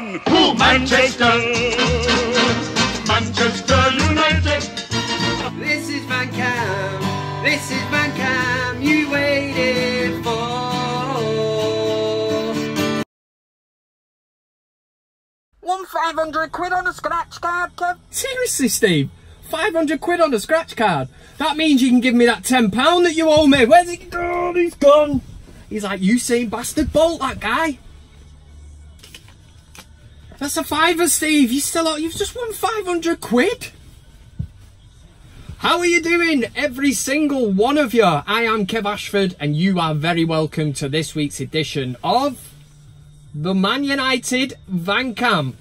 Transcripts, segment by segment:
one. Who? Manchester. Manchester United. This is VanCam. This is VanCam. You waited for. £1,500 on a scratch card, Kev. Seriously, Steve? 500 quid on a scratch card? That means you can give me that £10 that you owe me. Where's he gone? He's gone. He's like Usain bastard Bolt, that guy. That's a fiver, Steve. You've just won 500 quid. How are you doing, every single one of you? I am Kev Ashford, and you are very welcome to this week's edition of the ManUtd VanCam.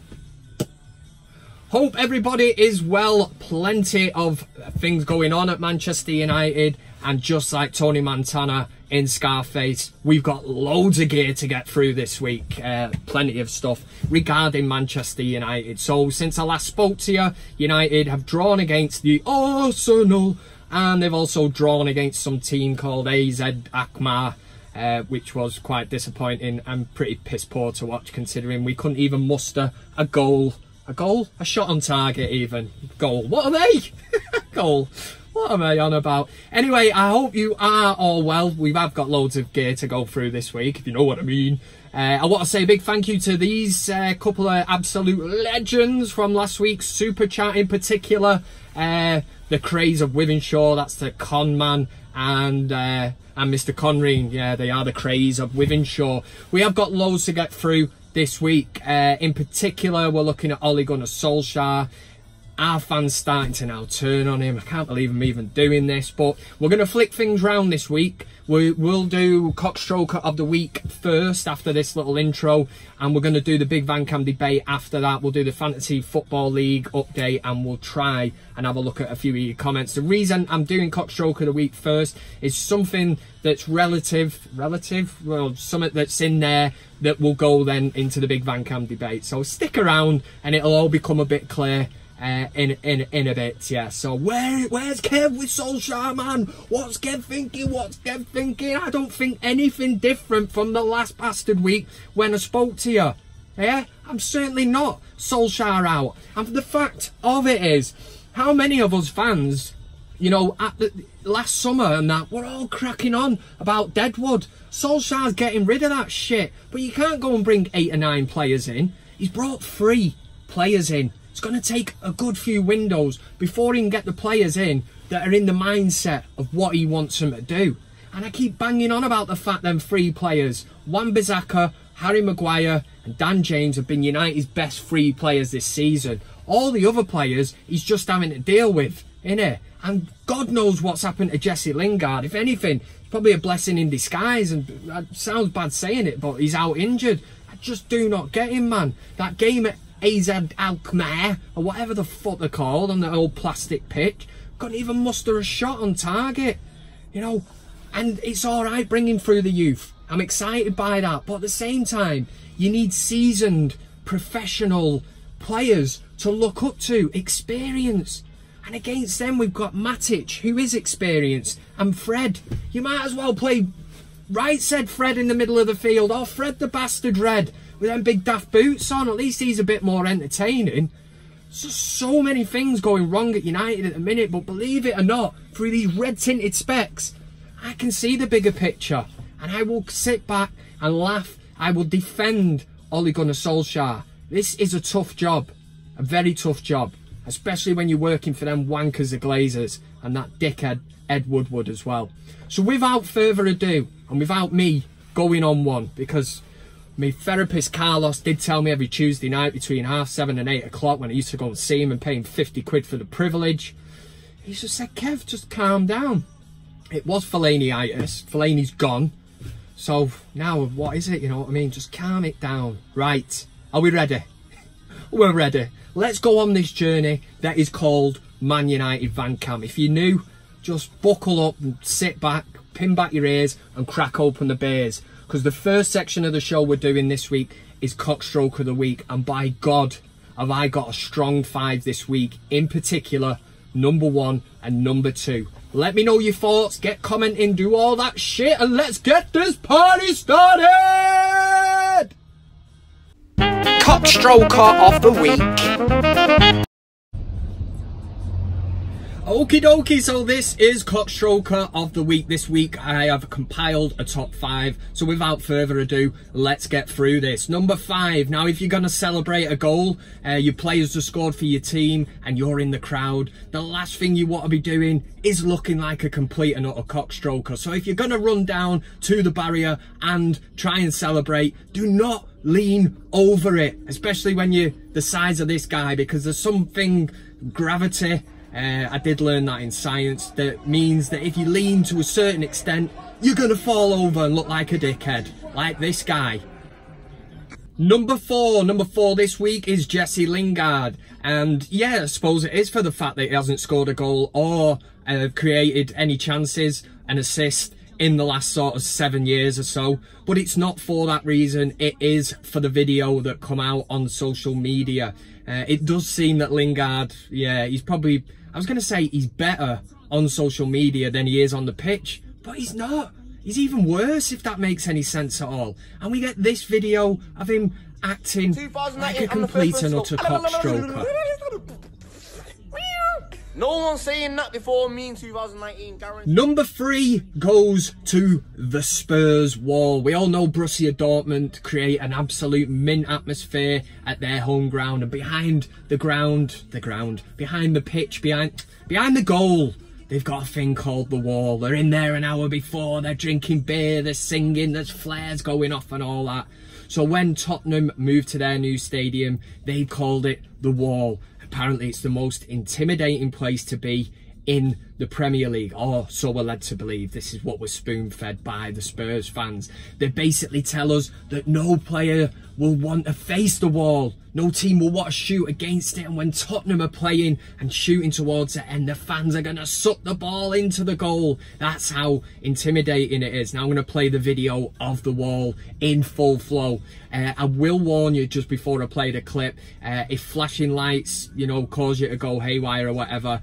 Hope everybody is well. Plenty of things going on at Manchester United, and just like Tony Montana in Scarface, we've got loads of gear to get through this week. Plenty of stuff regarding Manchester United. So since I last spoke to you, United have drawn against the Arsenal, and they've also drawn against some team called AZ Alkmaar, which was quite disappointing and pretty piss poor to watch, considering we couldn't even muster a goal. A shot on target even. Goal. What are they? Goal. What am I on about? Anyway, I hope you are all well. We have got loads of gear to go through this week, if you know what I mean. I want to say a big thank you to these couple of absolute legends from last week's Super Chat, in particular. The Craze of Wivenshaw, that's the Con Man, and Mr. Conreen. Yeah, they are the Craze of Wivenshaw. We have got loads to get through this week. In particular, we're looking at Ole Gunnar Solskjaer. Our fans starting to now turn on him. I can't believe I'm even doing this, but we're going to flick things round this week. We'll do CockStroker of the week first after this little intro, and we're going to do the Big VanCam Debate after that. We'll do the Fantasy Football League update, and we'll try and have a look at a few of your comments. The reason I'm doing CockStroker of the week first is something that's relative, well, something that's in there that will go then into the Big VanCam Debate. So stick around and it'll all become a bit clear in a bit. Yeah, so where's Kev with Solskjaer, man? What's Kev thinking? I don't think anything different from the last bastard week when I spoke to you. Yeah, I'm certainly not Solskjaer out. And the fact of it is, how many of us fans, you know, at the last summer and that, we're all cracking on about Deadwood. Solskjaer's getting rid of that shit, but you can't go and bring 8 or 9 players in. He's brought 3 players in. It's going to take a good few windows before he can get the players in that are in the mindset of what he wants them to do. And I keep banging on about the fact them 3 players, Wan-Bissaka, Harry Maguire and Dan James, have been United's best 3 players this season. All the other players he's just having to deal with, innit? And God knows what's happened to Jesse Lingard. If anything, it's probably a blessing in disguise, and it sounds bad saying it, but he's out injured. I just do not get him, man. That game at AZ Alkmaar, or whatever the fuck they're called, on the old plastic pitch, couldn't even muster a shot on target, you know. And it's alright bringing through the youth, I'm excited by that, but at the same time you need seasoned professional players to look up to, experience. And against them we've got Matic, who is experienced, and Fred. You might as well play right said Fred in the middle of the field, or Fred the bastard Red with them big daft boots on. At least he's a bit more entertaining. So many things going wrong at United at the minute, but believe it or not, through these red tinted specs, I can see the bigger picture, and I will sit back and laugh. I will defend Ole Gunnar Solskjaer. This is a tough job, a very tough job, especially when you're working for them wankers, the Glazers, and that dickhead Ed Woodward as well. So without further ado, and without me going on one, because my therapist Carlos did tell me every Tuesday night between 7:30 and 8 o'clock, when I used to go and see him and pay him 50 quid for the privilege, he just said, Kev, just calm down. It was Fellaini-itis. Fellaini's gone. So now what is it, you know what I mean? Just calm it down. Right, are we ready? We're ready. Let's go on this journey that is called ManUtd VanCam. If you're new, just buckle up and sit back, pin back your ears and crack open the beers, because the first section of the show we're doing this week is CockStroker of the week, and by God have I got a strong 5 this week, in particular number 1 and number 2. Let me know your thoughts, get commenting, do all that shit, and let's get this party started! CockStroker of the week. Okie dokie, so this is CockStroker of the week. This week I have compiled a top 5, so without further ado, let's get through this. Number 5, now if you're going to celebrate a goal, your players have scored for your team and you're in the crowd, the last thing you want to be doing is looking like a complete and utter cockstroker. So if you're going to run down to the barrier and try and celebrate, do not lean over it, especially when you're the size of this guy, because there's something, gravity, I did learn that in science, that means that if you lean to a certain extent, you're going to fall over and look like a dickhead, like this guy. Number 4 this week is Jesse Lingard, and yeah, I suppose it is for the fact that he hasn't scored a goal or created any chances, an assist in the last sort of 7 years or so, but it's not for that reason. It is for the video that come out on social media. It does seem that Lingard, yeah, he's probably, I was going to say he's better on social media than he is on the pitch, but he's not. He's even worse, if that makes any sense at all. And we get this video of him acting like a complete and utter cockstroker. No one's saying that before me in 2019, guaranteed. Number 3 goes to the Spurs wall. We all know Borussia Dortmund create an absolute mint atmosphere at their home ground, and behind the behind the pitch, behind the goal, they've got a thing called the wall. They're in there an hour before, they're drinking beer, they're singing, there's flares going off and all that. So when Tottenham moved to their new stadium, they called it the wall. Apparently it's the most intimidating place to be in the Premier League, or so we're led to believe. This is what we're spoon-fed by the Spurs fans. They basically tell us that no player will want to face the wall, no team will want to shoot against it, and when Tottenham are playing and shooting towards it, and the fans are going to suck the ball into the goal. That's how intimidating it is. Now I'm going to play the video of the wall in full flow. I will warn you just before I play the clip, if flashing lights, you know, cause you to go haywire or whatever,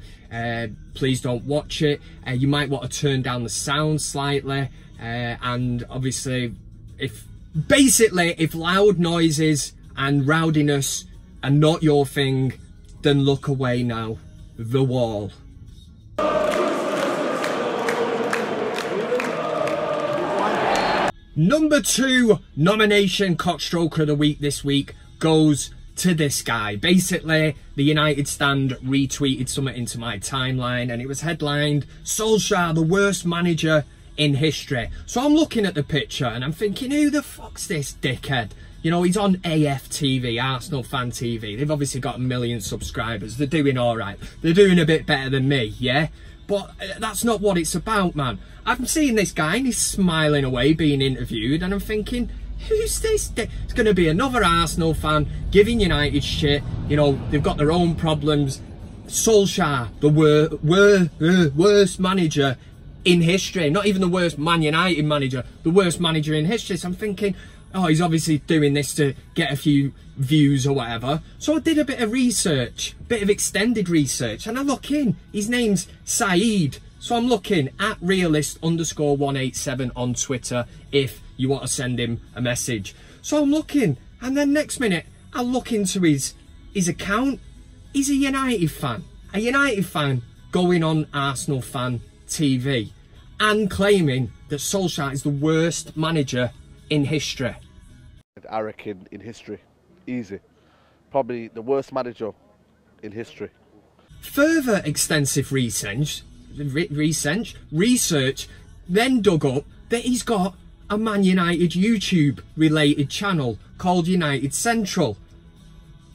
please don't watch it. You might want to turn down the sound slightly, and obviously if loud noises and rowdiness are not your thing, then look away now. The wall. Number 2 nomination cockstroker of the week this week goes to this guy. Basically, the United stand retweeted something into my timeline, and it was headlined, Solskjaer, the worst manager in history. So I'm looking at the picture and I'm thinking, who the fuck's this dickhead? You know, he's on AFTV, Arsenal Fan TV. They've obviously got 1 million subscribers. They're doing all right. They're doing a bit better than me, yeah? But that's not what it's about, man. I'm seeing this guy and he's smiling away being interviewed, and I'm thinking, who's this? It's going to be another Arsenal fan giving United shit. You know, they've got their own problems. Solskjaer, the worst manager in history. Not even the worst Man United manager, the worst manager in history. So I'm thinking, oh, he's obviously doing this to get a few views or whatever. So I did a bit of research, a bit of extended research, and I look in. His name's Saeed. So I'm looking at realist_187 on Twitter if you want to send him a message. So I'm looking, and then next minute I look into his account. He's a United fan going on Arsenal Fan TV and claiming that Solskjaer is the worst manager in history. I reckon in history, easy. Probably the worst manager in history. Further extensive research then dug up that he's got a Man United YouTube related channel called United Central,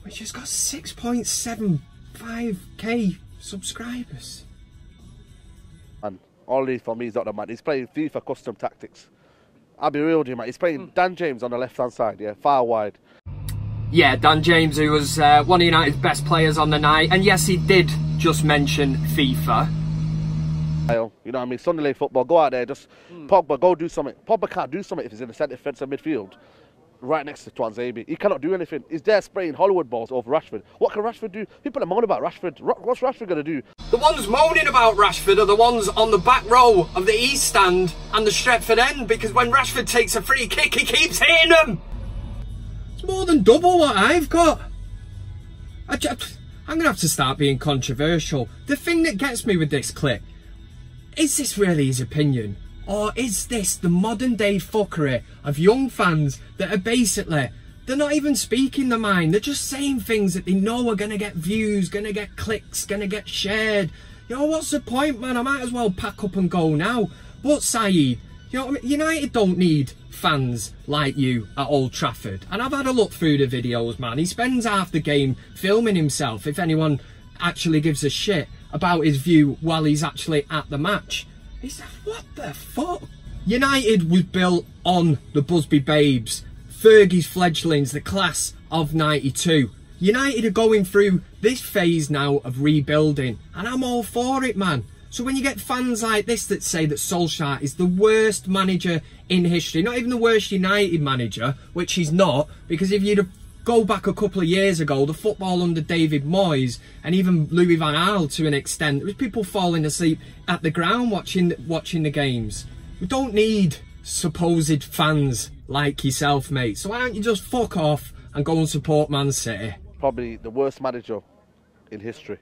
which has got 6.75k subscribers. And all he for me is not the man. He's playing FIFA custom tactics. I'll be real with you, mate. He's playing Dan James on the left hand side, yeah, far wide. Yeah, Dan James, who was one of United's best players on the night, and yes, he did just mention FIFA. You know what I mean? Sunday League football, go out there, just Pogba, go do something. Pogba can't do something if he's in the centre defensive midfield, right next to Twastard. He cannot do anything. He's there spraying Hollywood balls over Rashford. What can Rashford do? People are moaning about Rashford. What's Rashford going to do? The ones moaning about Rashford are the ones on the back row of the East Stand and the Stretford end, because when Rashford takes a free kick, he keeps hitting them. It's more than double what I've got. I'm going to have to start being controversial. The thing that gets me with this clip, is this really his opinion? Or is this the modern day fuckery of young fans that are basically, they're not even speaking their mind. They're just saying things that they know are going to get views, going to get clicks, going to get shared. You know, what's the point, man? I might as well pack up and go now. But Saeed, you know what I mean? United don't need fans like you at Old Trafford. And I've had a look through the videos, man. He spends half the game filming himself, if anyone actually gives a shit about his view while he's actually at the match. He's like, what the fuck? United was built on the Busby Babes, Fergie's fledglings, the class of '92. United are going through this phase now of rebuilding, and I'm all for it, man. So when you get fans like this that say that Solskjaer is the worst manager in history, not even the worst United manager, which he's not, because if you'd go back a couple of years ago, the football under David Moyes and even Louis van Gaal to an extent, there was people falling asleep at the ground watching the games. We don't need supposed fans like yourself, mate. So why don't you just fuck off and go and support Man City? Probably the worst manager in history.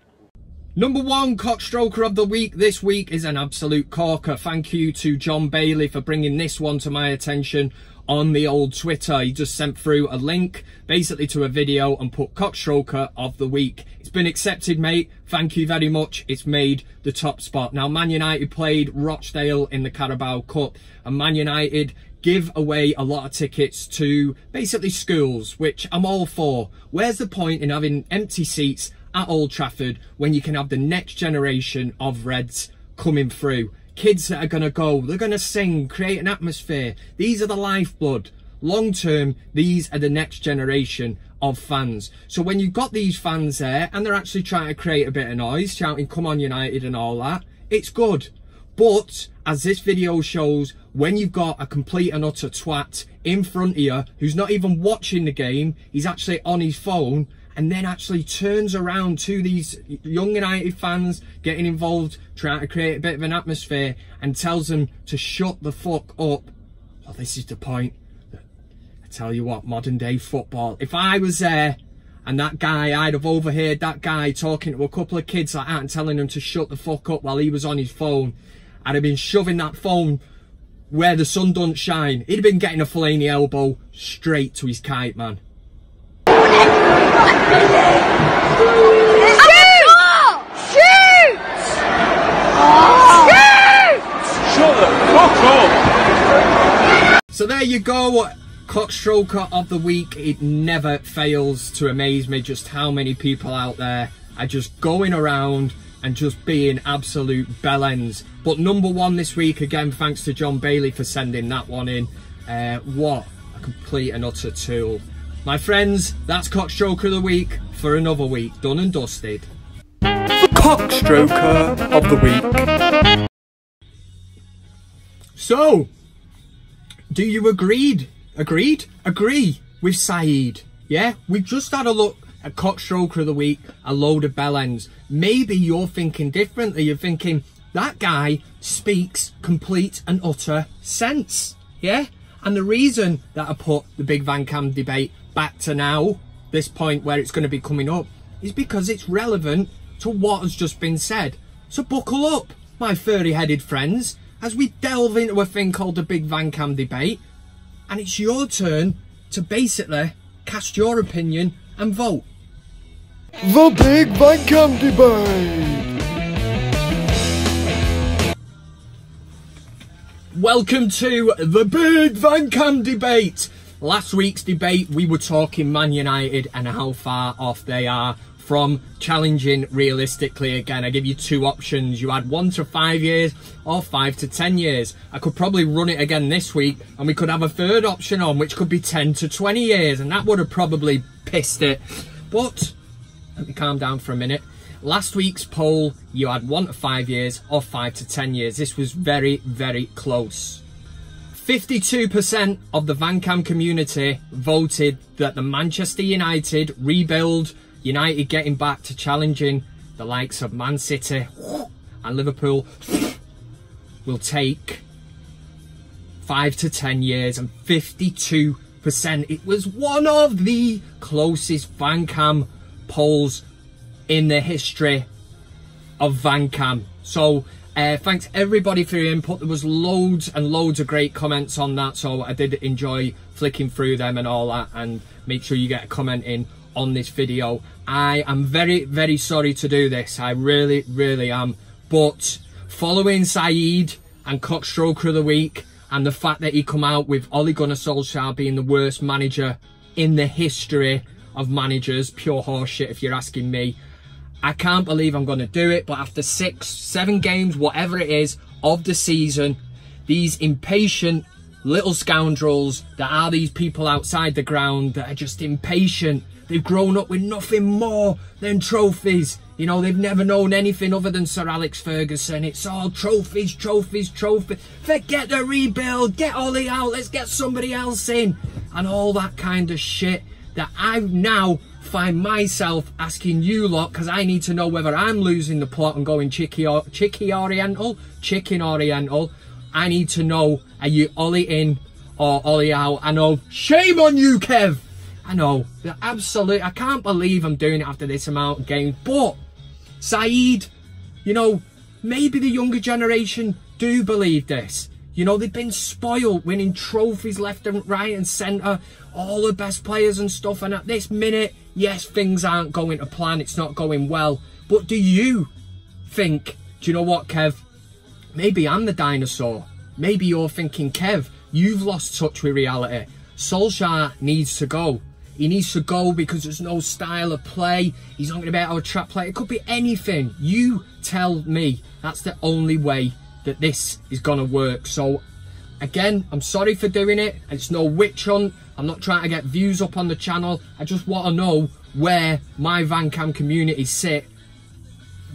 Number one CockStroker of the week this week is an absolute corker. Thank you to John Bailey for bringing this one to my attention on the old Twitter. He just sent through a link basically to a video and put CockStroker of the week. It's been accepted, mate. Thank you very much. It's made the top spot. Now, Man United played Rochdale in the Carabao Cup, and Man United give away a lot of tickets to basically schools, which I'm all for. Where's the point in having empty seats at Old Trafford when you can have the next generation of Reds coming through? Kids that are going to go, they're going to sing, create an atmosphere. These are the lifeblood. Long term, these are the next generation of fans. So when you've got these fans there and they're actually trying to create a bit of noise, shouting come on United and all that, it's good. But as this video shows, when you've got a complete and utter twat in front of you who's not even watching the game, he's actually on his phone, and then actually turns around to these young United fans getting involved, trying to create a bit of an atmosphere, and tells them to shut the fuck up. Well, this is the point. I tell you what, modern day football, if I was there and that guy, I'd have overheard that guy talking to a couple of kids like that and telling them to shut the fuck up while he was on his phone, I'd have been shoving that phone where the sun don't shine. He'd have been getting a Fellaini elbow straight to his kite, man. So there you go, CockStroker of the week. It never fails to amaze me just how many people out there are just going around and just being absolute bellends. But number one this week, again, thanks to John Bailey for sending that one in. What a complete and utter tool. My friends, that's CockStroker of the week for another week, done and dusted. CockStroker of the week. So, do you agree with Saeed? Yeah, we've just had a look at CockStroker of the week, a load of bellends. Maybe you're thinking differently. You're thinking, that guy speaks complete and utter sense. Yeah? And the reason that I put the Big VanCam debate back to now, this point where it's going to be coming up, is because it's relevant to what has just been said. So buckle up, my furry-headed friends, as we delve into a thing called the Big VanCam debate, and it's your turn to basically cast your opinion and vote. The Big VanCam Debate! Welcome to the Big VanCam Debate! Last week's debate, we were talking Man United and how far off they are from challenging realistically again. I give you two options. You had 1 to 5 years or 5 to 10 years. I could probably run it again this week and we could have a third option on, which could be 10 to 20 years, and that would have probably pissed it. But let me calm down for a minute. Last week's poll, you had 1 to 5 years or 5 to 10 years. This was very, very close. 52% of the VanCam community voted that the Manchester United rebuild, United getting back to challenging the likes of Man City and Liverpool, will take 5 to 10 years, and 52% It was one of the closest VanCam polls in the history of VanCam. So thanks everybody for your input. There was loads and loads of great comments on that, so I did enjoy flicking through them and all that. And make sure you get a comment in on this video. I am very, very sorry to do this. I really, really am. But following Saeed and CockStroker of the week, and the fact that he come out with Ole Gunnar Solskjaer being the worst manager in the history of managers, pure horseshit if you're asking me, I can't believe I'm going to do it. But after 6, 7 games, whatever it is, of the season, these impatient little scoundrels that are these people outside the ground that are just impatient. They've grown up with nothing more than trophies. You know, they've never known anything other than Sir Alex Ferguson. It's all trophies, trophies, trophies. Forget the rebuild. Get Ollie out. Let's get somebody else in. And all that kind of shit that I now find myself asking you lot, because I need to know whether I'm losing the plot and going chicken oriental. I need to know, are you Ollie in or Ollie out? I know, shame on you, Kev. I know, absolutely, I can't believe I'm doing it after this amount of games. But Saeed, you know, maybe the younger generation do believe this. You know, they've been spoiled, winning trophies left and right and centre, all the best players and stuff. And at this minute, yes, things aren't going to plan, it's not going well. But do you think, do you know what, Kev? Maybe I'm the dinosaur. Maybe you're thinking, Kev, you've lost touch with reality. Solskjaer needs to go. He needs to go because there's no style of play. He's not going to be able to trap play. It could be anything. You tell me. That's the only way that this is going to work. So, again, I'm sorry for doing it. It's no witch hunt. I'm not trying to get views up on the channel. I just want to know where my VanCam community sit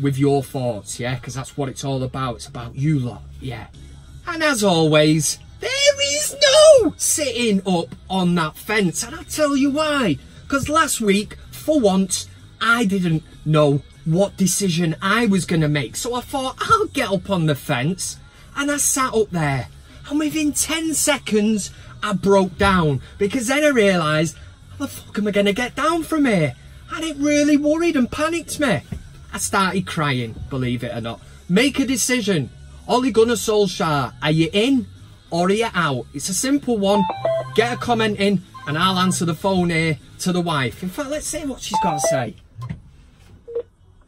with your thoughts, yeah? Because that's what it's all about. It's about you lot, yeah. And as always, there is no sitting up on that fence, and I'll tell you why. Because last week, for once, I didn't know what decision I was going to make. So I thought, I'll get up on the fence, and I sat up there. And within 10 seconds, I broke down. Because then I realised, how the fuck am I going to get down from here? And it really worried and panicked me. I started crying, believe it or not. Make a decision. Ole Gunnar Solskjaer, are you in? Or are you out? It's a simple one. Get a comment in and I'll answer the phone here to the wife. In fact, let's see what she's got to say.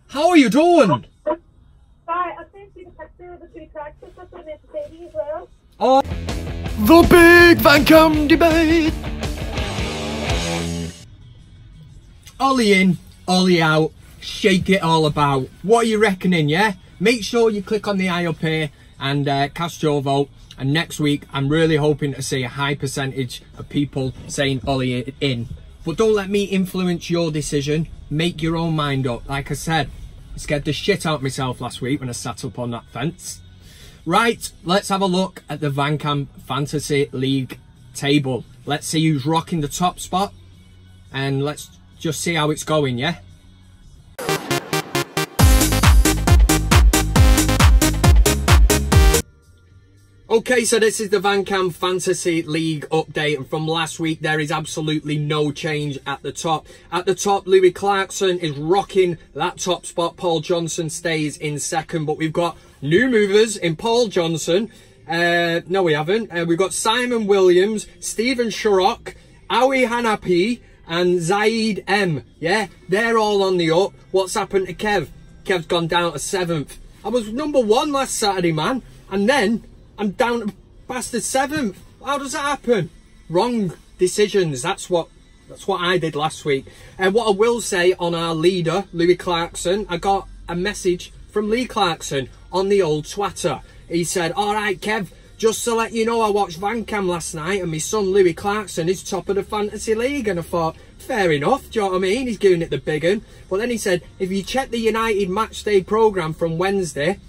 How are you doing? Hi, I sent you the picture of the 2 tracks that's on MUFC as well. Oh. The Big VanCam Debate. Ollie in, Ollie out. Shake it all about. What are you reckoning, yeah? Make sure you click on the eye up here and cast your vote. And next week, I'm really hoping to see a high percentage of people saying Ollie in. But don't let me influence your decision. Make your own mind up. Like I said, I scared the shit out of myself last week when I sat up on that fence. Right, let's have a look at the VanCam Fantasy League table. Let's see who's rocking the top spot. And let's just see how it's going, yeah? Okay, so this is the VanCam Fantasy League update, and from last week there is absolutely no change at the top. At the top, Louis Clarkson is rocking that top spot. Paul Johnson stays in second, but we've got new movers in Paul Johnson. No, we haven't. We've got Simon Williams, Stephen Sharrock, Awi Hanapi, and Zaid M. Yeah, they're all on the up. What's happened to Kev? Kev's gone down to 7th. I was number 1 last Saturday, man, and then I'm down to bastard 7th. How does that happen? Wrong decisions. That's what I did last week. And what I will say on our leader, Louis Clarkson, I got a message from Lee Clarkson on the old Twitter. He said, all right, Kev, just to let you know, I watched VanCam last night and my son Louis Clarkson is top of the Fantasy League. And I thought, fair enough, do you know what I mean? He's giving it the big one. But then he said, if you check the United Matchday programme from Wednesday,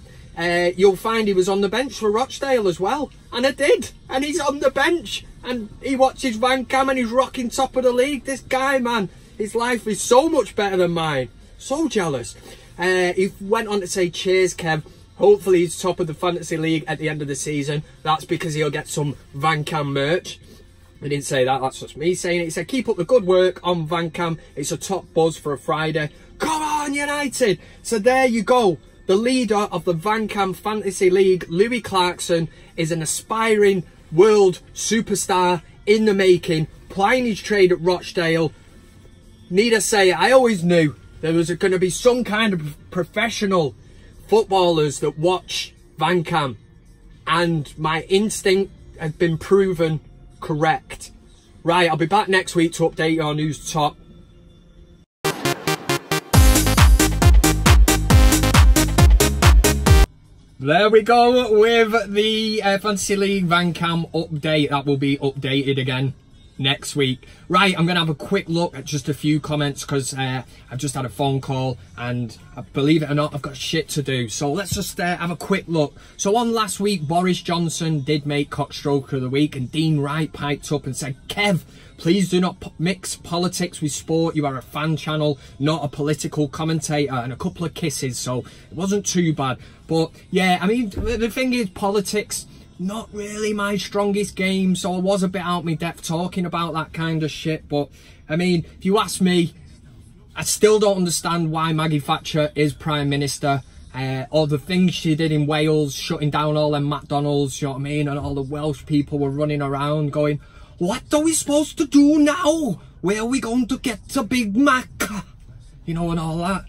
you'll find he was on the bench for Rochdale as well. And I did. And he's on the bench. And he watches VanCam and he's rocking top of the league. This guy, man, his life is so much better than mine. So jealous. He went on to say, cheers, Kev. Hopefully he's top of the Fantasy League at the end of the season. That's because he'll get some VanCam merch. He didn't say that, that's just me saying it. He said, keep up the good work on VanCam. It's a top buzz for a Friday. Come on, United! So there you go. The leader of the VanCam Fantasy League, Louis Clarkson, is an aspiring world superstar in the making, plying his trade at Rochdale. Need I say, I always knew there was going to be some kind of professional footballers that watch VanCam, and my instinct has been proven correct. Right, I'll be back next week to update your news top. There we go with the Fantasy League VanCam update. That will be updated again next week. Right, I'm going to have a quick look at just a few comments because I've just had a phone call and believe it or not, I've got shit to do. So let's just have a quick look. So on last week, Boris Johnson did make CockStroker of the week, and Dean Wright piped up and said, Kev, please do not mix politics with sport. You are a fan channel, not a political commentator, and a couple of kisses. So it wasn't too bad. But yeah, I mean, the thing is, politics, not really my strongest game, so I was a bit out my depth talking about that kind of shit. But I mean, if you ask me, I still don't understand why Maggie Thatcher is Prime Minister, or the things she did in Wales, shutting down all them McDonald's, you know what I mean, and all the Welsh people were running around going, what are we supposed to do now? Where are we going to get the Big Mac? You know, and all that.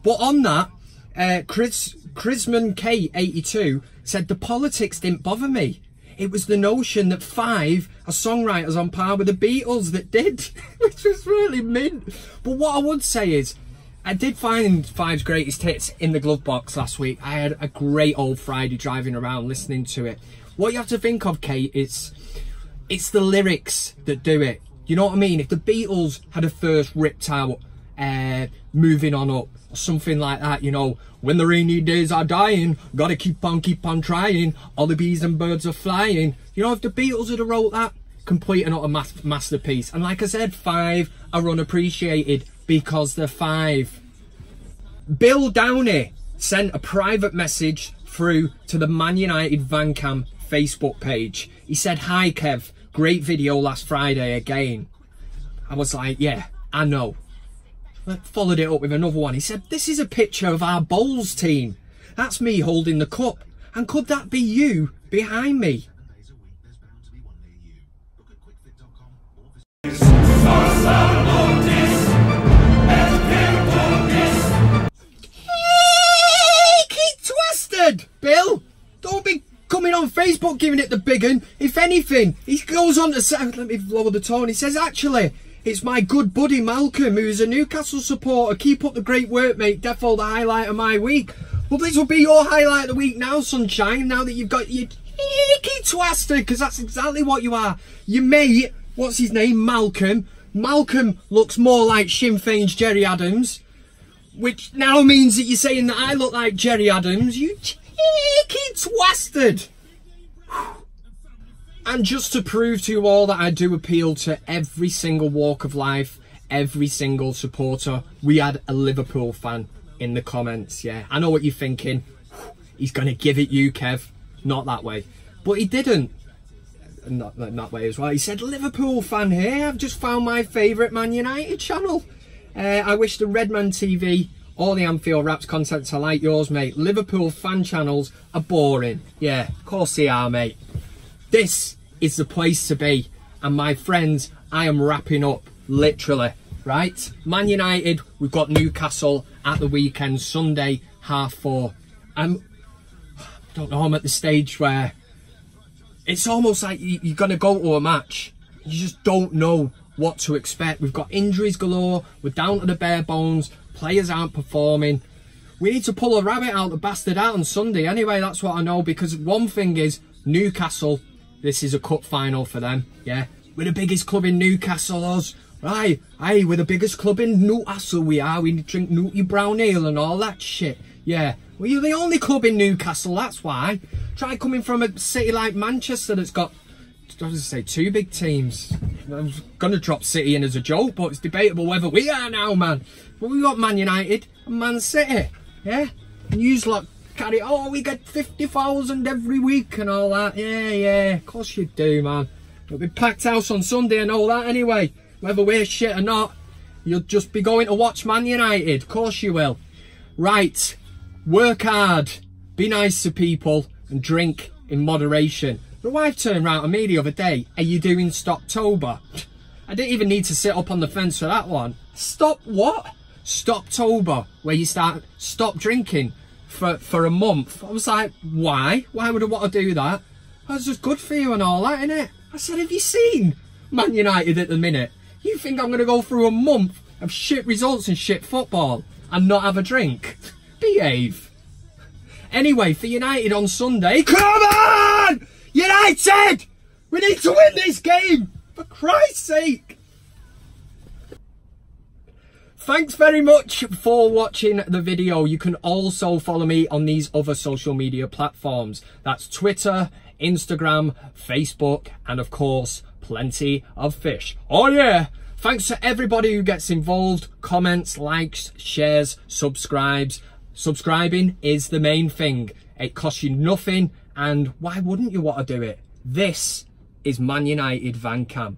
But on that, Chrisman K82 said the politics didn't bother me. It was the notion that Five are songwriters on par with the Beatles that did, which was really mint. But what I would say is, I did find Five's greatest hits in the glove box last week. I had a great old Friday driving around listening to it. What you have to think of, Kate, it's the lyrics that do it. You know what I mean? If the Beatles had a first ripped out Moving On Up, or something like that, you know, when the rainy days are dying, gotta keep on trying, all the bees and birds are flying. You know, if the Beatles had wrote that, complete and utter masterpiece. And like I said, Five are unappreciated because they're Five. Bill Downey sent a private message through to the ManUtd VanCam Facebook page. He said, hi Kev, great video last Friday again. I was like, yeah, I know. I followed it up with another one. He said, this is a picture of our bowls team. That's me holding the cup. And could that be you behind me? Keep Twastard, Bill. Don't be coming on Facebook giving it the big un. If anything, he goes on to say, let me lower the tone. He says, actually, it's my good buddy Malcolm, who's a Newcastle supporter. Keep up the great work, mate. Defo the highlight of my week. Well, this will be your highlight of the week now, sunshine, now that you've got your cheeky Twastard, because that's exactly what you are. Your mate, what's his name, Malcolm. Malcolm looks more like Sinn Féin's Jerry Adams, which now means that you're saying that I look like Jerry Adams. You cheeky Twastard. And just to prove to you all that I do appeal to every single walk of life, every single supporter, we had a Liverpool fan in the comments. Yeah, I know what you're thinking. He's going to give it you, Kev. Not that way. But he didn't. Not that way as well. He said, Liverpool fan here. I've just found my favourite Man United channel. I wish the Redman TV or the Anfield Wraps contents are like yours, mate. Liverpool fan channels are boring. Yeah, of course they are, mate. This is the place to be. And my friends, I am wrapping up, literally, right? Man United, we've got Newcastle at the weekend, Sunday, 4:30. I don't know, I'm at the stage where it's almost like you're going to go to a match. You just don't know what to expect. We've got injuries galore. We're down to the bare bones. Players aren't performing. We need to pull a rabbit out the bastard out on Sunday. Anyway, that's what I know, because one thing is, Newcastle, this is a cup final for them, yeah? We're the biggest club in Newcastle, us. Right, aye, we're the biggest club in Newcastle, we are. We drink Newty brown ale and all that shit, yeah. Well, you're the only club in Newcastle, that's why. Try coming from a city like Manchester that's got, I was going to say, 2 big teams. I was going to drop City in as a joke, but it's debatable whether we are now, man. But we got Man United and Man City, yeah? And you lot carry, oh, we get 50,000 every week and all that. Yeah, of course you do, man. It'll be packed house on Sunday, I know that anyway. Whether we're shit or not, you'll just be going to watch Man United. Of course you will. Right, work hard, be nice to people, and drink in moderation. My wife turned round to me the other day, are you doing Stoptober? I didn't even need to sit up on the fence for that one. Stop what? Stoptober, where you stop drinking for a month. I was like, why? Why would I want to do that? That's just good for you and all that, innit? I said, have you seen Man United at the minute? You think I'm going to go through a month of shit results and shit football and not have a drink? Behave. Anyway, for United on Sunday, come on! United! We need to win this game! For Christ's sake! Thanks very much for watching the video. You can also follow me on these other social media platforms. That's Twitter, Instagram, Facebook, and of course, plenty of fish. Oh yeah! Thanks to everybody who gets involved, comments, likes, shares, subscribes. Subscribing is the main thing. It costs you nothing, and why wouldn't you want to do it? This is Man United VanCam.